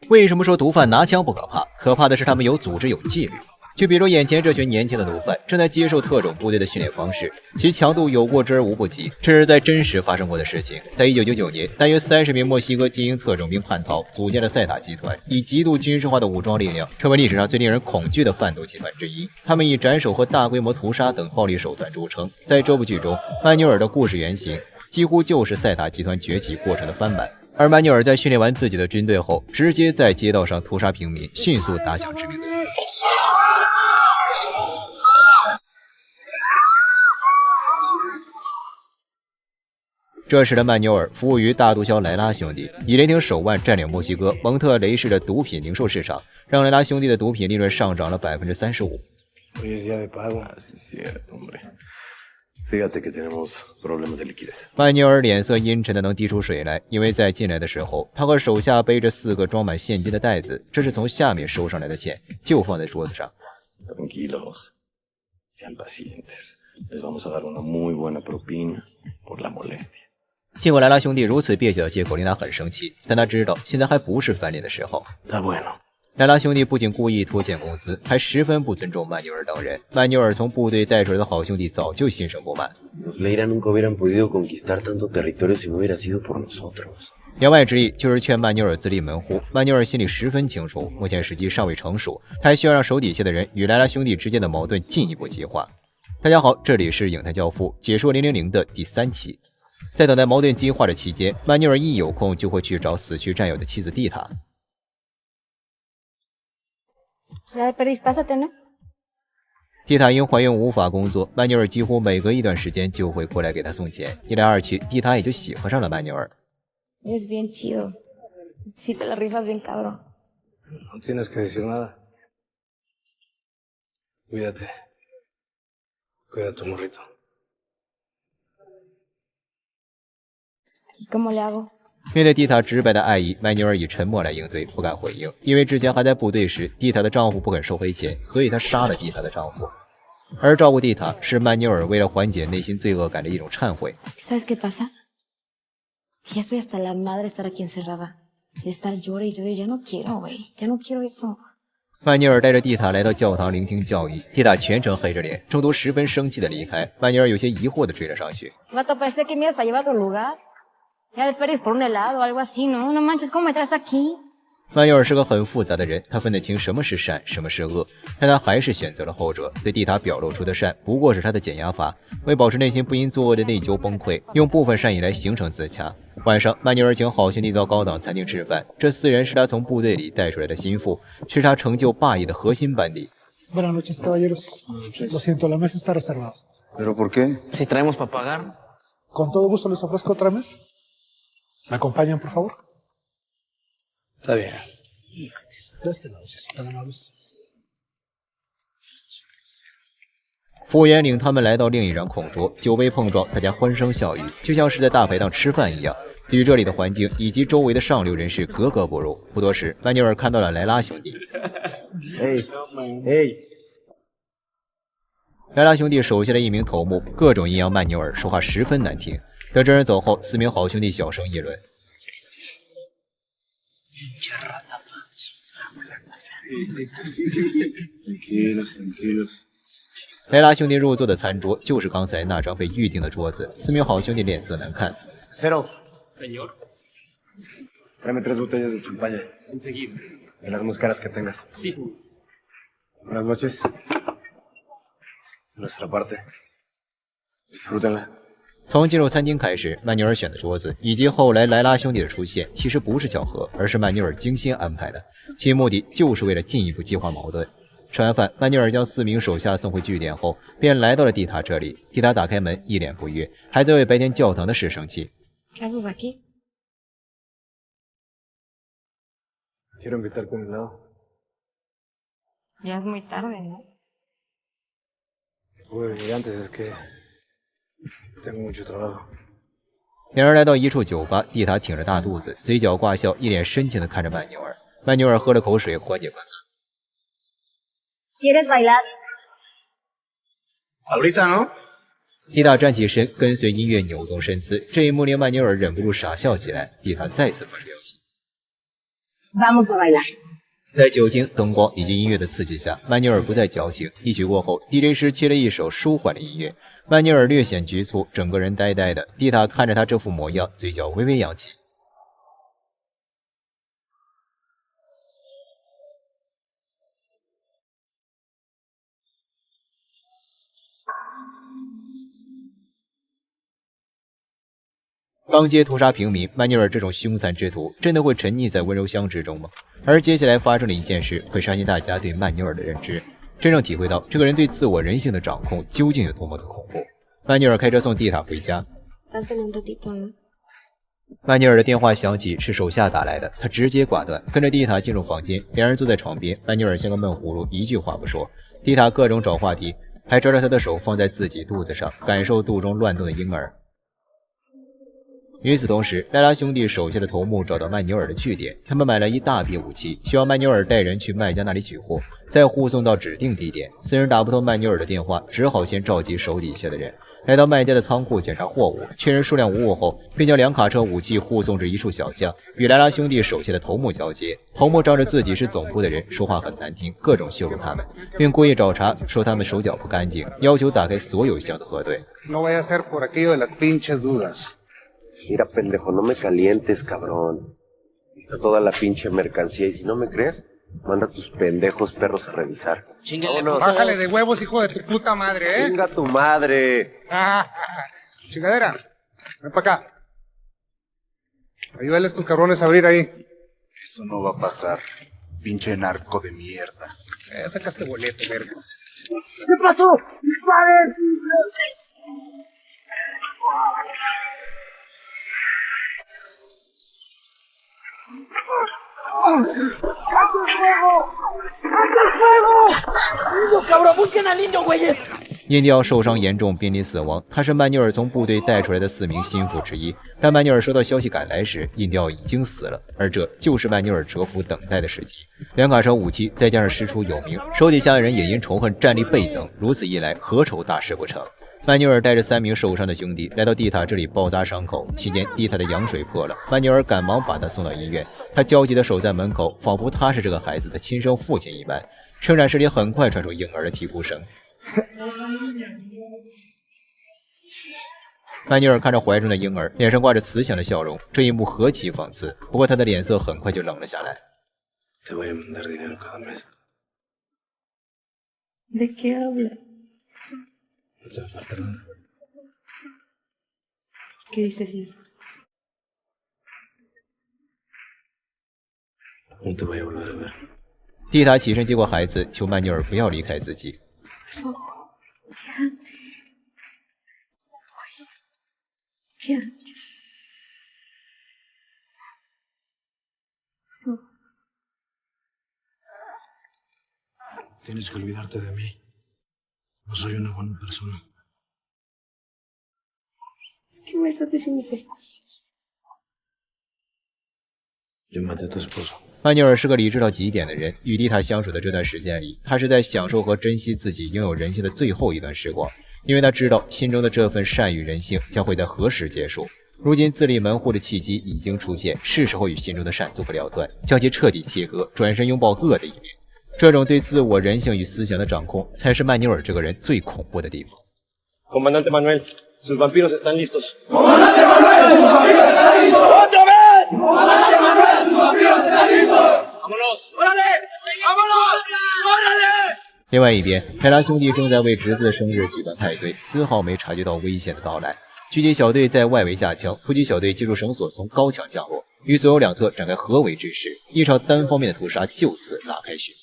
为什么说毒贩拿枪不可怕？可怕的是他们有组织有纪律。就比如眼前这群年轻的毒贩正在接受特种部队的训练方式，其强度有过之而无不及，这是在真实发生过的事情。在1999年，大约30名墨西哥精英特种兵叛逃，组建了塞塔集团，以极度军事化的武装力量，成为历史上最令人恐惧的贩毒集团之一。他们以斩首和大规模屠杀等暴力手段著称。在这部剧中，曼纽尔的故事原型几乎就是塞塔集团崛起过程的翻版。而曼纽尔在训练完自己的军队后，直接在街道上屠杀平民，迅速打响知名度。这时的曼纽尔服务于大毒枭莱拉兄弟，以雷霆手腕占领墨西哥蒙特雷市的毒品零售市场，让莱拉兄弟的毒品利润上涨了35%。曼纽尔脸色阴沉的能滴出水来，因为在进来的时候，他和手下背着4个装满现金的袋子，这是从下面收上来的钱，就放在桌子上。尽管莱拉兄弟如此蹩脚的借口令他很生气，但他知道现在还不是翻脸的时候。莱拉兄弟不仅故意拖欠工资，还十分不尊重曼纽尔等人。曼纽尔从部队带出来的好兄弟早就心生不满。言外之意就是劝曼纽尔自立门户。曼纽尔心里十分清楚，目前时机尚未成熟，他还需要让手底下的人与莱拉兄弟之间的矛盾进一步激化。大家好，这里是影坛教父解说000的第3期。在等待矛盾激化的期间，曼纽尔一有空就会去找死去战友的妻子蒂塔。蒂塔因怀孕无法工作，曼纽尔几乎每隔一段时间就会过来给她送钱。一来二去，蒂塔也就喜欢上了曼纽尔。面对蒂塔直白的爱意，曼纽尔以沉默来应对，不敢回应。因为之前还在部队时，蒂塔的丈夫不肯收回钱，所以她杀了蒂塔的丈夫。而照顾蒂塔是曼纽尔为了缓解内心罪恶感的一种忏悔。曼纽尔带着蒂塔来到教堂聆听教义，蒂塔全程黑着脸，中途十分生气的离开。曼纽尔有些疑惑的追了上去。曼纽尔是个很复杂的人，他分得清什么是善，什么是恶，但他还是选择了后者。对蒂塔表露出的善不过是他的减压法，为保持内心不因作恶的内疚崩溃，用部分善意来形成自洽。晚上，曼纽尔请好兄弟到高档餐厅吃饭，这4人是他从部队里带出来的心腹，是他成就霸业的核心班底。Buenas noches, caballeros. Lo siento, la mesa está reservada. ¿Pero por qué? Si traemos para pagar. Con todo gusto les ofrezco otra mesa. ¿Me acompañan, por favor? Está bien. De este lado, si son tan amables. 服务员领他们来到另一张空桌，酒杯碰撞，大家欢声笑语，就像是在大排档吃饭一样。对于这里的环境以及周围的上流人士格格不入。不多时，曼纽尔看到了莱拉兄弟。莱拉兄弟手下的一名头目各种阴阳曼纽尔，说话十分难听。等这人走后，4名好兄弟小声议论。莱拉兄弟入座的餐桌就是刚才那张被预定的桌子，4名好兄弟脸色难看。Señor. Tráeme 3 botellas de champaña. Enseguida. De las más caras que tengas. Sí, señor. Buenas noches. De nuestra parte. Disfrútenla. 从进入餐厅开始，曼纽尔选的桌子以及后来莱拉兄弟的出现，其实不是巧合，而是曼纽尔精心安排的，其目的就是为了进一步激化矛盾。吃完饭，曼纽尔将4名手下送回据点后，便来到了蒂塔这里。蒂塔打开门，一脸不悦，还在为白天教堂的事生气。¿Qué haces aquí? Quiero invitarte a mi lado. Ya es muy tarde, ¿no? Pude venir antes, es que tengo mucho trabajo. 两人来到一处酒吧，蒂塔挺着大肚子，嘴角挂笑，一脸深情地看着曼纽尔。曼纽尔喝了口水，缓解尴尬。¿Quieres bailar? Ahorita, ¿no? 蒂塔站起身，跟随音乐扭动身姿，这一幕令曼纽尔忍不住傻笑起来。蒂塔再次发生表情。Vamos a bailar。在酒精、灯光以及音乐的刺激下，曼尼尔不再矫情。一曲过后 ，DJ 师切了一首舒缓的音乐。曼尼尔略显局促，整个人呆呆的。蒂塔看着他这副模样，嘴角微微扬起。当街屠杀平民，曼尼尔这种凶残之徒真的会沉溺在温柔乡之中吗？而接下来发生的一件事会刷新大家对曼尼尔的认知，真正体会到这个人对自我人性的掌控究竟有多么的恐怖。曼尼尔开车送蒂塔回家。曼尼尔的电话响起，是手下打来的，他直接挂断，跟着蒂塔进入房间，两人坐在床边。曼尼尔像个闷葫芦，一句话不说。蒂塔各种找话题，还抓着他的手放在自己肚子上，感受肚中乱动的婴儿。与此同时，莱拉兄弟手下的头目找到曼纽尔的据点，他们买了一大批武器，需要曼纽尔带人去卖家那里取货，再护送到指定地点。四人打不通曼纽尔的电话，只好先召集手底下的人，来到卖家的仓库检查货物，确认数量无误后，并将2卡车武器护送至一处小巷，与莱拉兄弟手下的头目交接。头目仗着自己是总部的人，说话很难听，各种羞辱他们，并故意找茬，说他们手脚不干净，要求打开所有箱子核对。No vaya a ser por aquello de las pinches dudas. Mira, pendejo, no me calientes, cabrón. Está toda la pinche mercancía y si no me crees, manda a tus pendejos perros a revisar. Bájale de huevos, hijo de tu puta madre, ¿eh? ¡Chinga tu madre! Chingadera, ven para acá. Ayúdale a estos cabrones a abrir ahí. Eso no va a pasar, pinche narco de mierda. Sacaste boleto, verga. ¿Qué pasó? ¡Disparen! ¡Alto el fuego! ¡Alto el fuego! ¡Niño, cabrón! ¡Busquen al niño, güeyes! 印第奥受伤严重，濒临死亡。他是曼纽尔从部队带出来的4名心腹之一。当曼纽尔收到消息赶来时，印第奥已经死了，而这就是曼纽尔蛰伏等待的时机。2卡车武器，再加上师出有名，手底下的人也因仇恨战力倍增。如此一来，何愁大事不成？曼纽尔带着3名受伤的兄弟来到蒂塔这里包扎伤口，期间蒂塔的羊水破了，曼纽尔赶忙把他送到医院。他焦急地守在门口，仿佛他是这个孩子的亲生父亲一般。生产室里很快传出婴儿的啼哭声。曼纽尔看着怀中的婴儿，脸上挂着慈祥的笑容，这一幕何其讽刺。不过他的脸色很快就冷了下来。Te voy a mandar dinero cada mes. ¿De qué hablas? No te va a faltar nada. ¿Qué dices eso? No te voy a volver a ver. 蒂塔起身接过孩子，求曼纽尔不要离开自己。Quédate. Tienes que olvidarte de mí. No soy una buena persona. ¿Qué me estás diciendo esas cosas? Yo maté a tu esposo. 曼纽尔是个理智到极点的人，与蒂塔相处的这段时间里，他是在享受和珍惜自己拥有人性的最后一段时光，因为他知道心中的这份善与人性将会在何时结束。如今自立门户的契机已经出现，是时候与心中的善做个了断，将其彻底切割，转身拥抱恶的一面。这种对自我人性与思想的掌控，才是曼纽尔这个人最恐怖的地方。Comandante Manuel, sus vampiros están listos. Comandante Manuel, sus vampiros están listos. ¡Otra vez! Comandante Manuel, sus vampiros están listos. ¡Vámonos! ¡Órale! ¡Vámonos! ¡Órale! 另外一边，泰拉兄弟正在为侄子的生日举办派对，丝毫没察觉到危险的到来。狙击小队在外围架枪，突击小队借助绳索从高墙降落，与左右两侧展开合围之势，一场单方面的屠杀就此拉开序幕。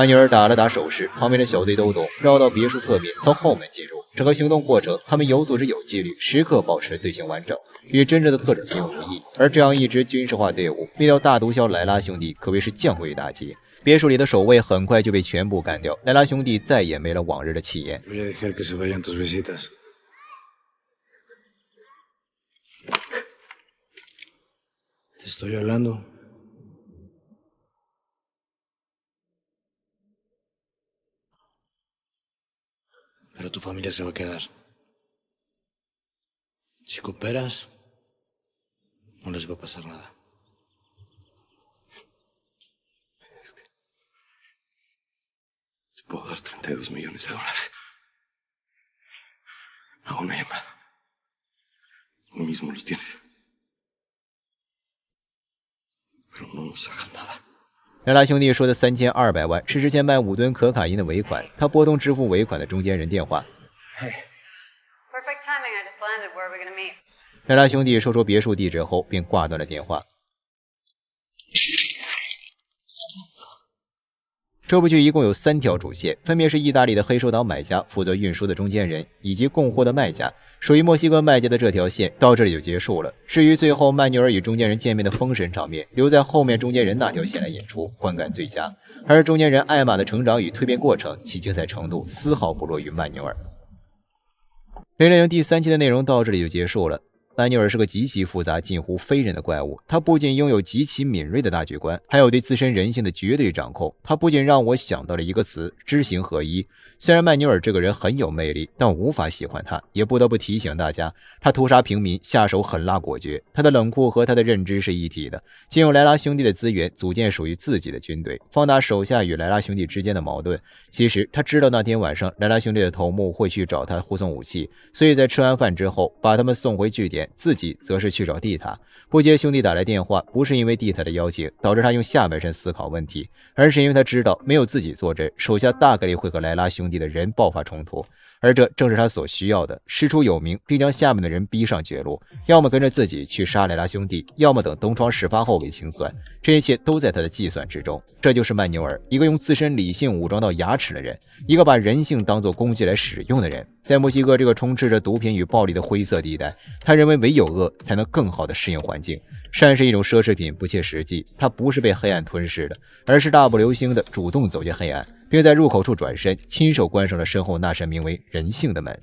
曼纽尔打了打手势，旁边的小队都懂，绕到别墅侧面，从后门进入。整个行动过程，他们有组织有纪律，时刻保持队形完整，与真正的特种兵无异。而这样一支军事化队伍，灭掉大毒枭莱拉兄弟可谓是降维打击。别墅里的守卫很快就被全部干掉，莱拉兄弟再也没了往日的气焰。Te estoy hablando. Pero tu familia se va a quedar. Si cooperas, no les va a pasar nada. Es que... Te puedo dar $32 millones. Hago una llamada. Hoy mismo los tienes. Pero no nos hagas nada. 莱拉兄弟说的3200万是之前卖5吨可卡因的尾款，他拨通支付尾款的中间人电话。莱拉兄弟说出别墅地址后，便挂断了电话。这部剧一共有3条主线，分别是意大利的黑手党买家负责运输的中间人，以及供货的卖家。属于墨西哥卖家的这条线到这里就结束了。至于最后曼纽尔与中间人见面的封神场面，留在后面中间人那条线来演出，观感最佳。而中间人艾玛的成长与蜕变过程，其精彩程度丝毫不落于曼纽尔。000第3期的内容到这里就结束了。曼纽尔是个极其复杂、近乎非人的怪物。他不仅拥有极其敏锐的大局观，还有对自身人性的绝对掌控。他不仅让我想到了一个词：知行合一。虽然曼纽尔这个人很有魅力，但无法喜欢他，也不得不提醒大家，他屠杀平民，下手狠辣果决。他的冷酷和他的认知是一体的，借用莱拉兄弟的资源，组建属于自己的军队，放大手下与莱拉兄弟之间的矛盾。其实他知道那天晚上莱拉兄弟的头目会去找他护送武器，所以在吃完饭之后，把他们送回据点。自己则是去找蒂塔，不接兄弟打来电话，不是因为蒂塔的邀请导致他用下半身思考问题，而是因为他知道没有自己坐镇，手下大概率会和莱拉兄弟的人爆发冲突，而这正是他所需要的，师出有名，并将下面的人逼上绝路，要么跟着自己去杀莱拉兄弟，要么等东窗事发后为清算，这一切都在他的计算之中。这就是曼纽尔，一个用自身理性武装到牙齿的人，一个把人性当作工具来使用的人。在墨西哥这个充斥着毒品与暴力的灰色地带，他认为唯有恶才能更好地适应环境。善是一种奢侈品，不切实际，它不是被黑暗吞噬的，而是大步流星地主动走进黑暗，并在入口处转身，亲手关上了身后那扇名为人性的门。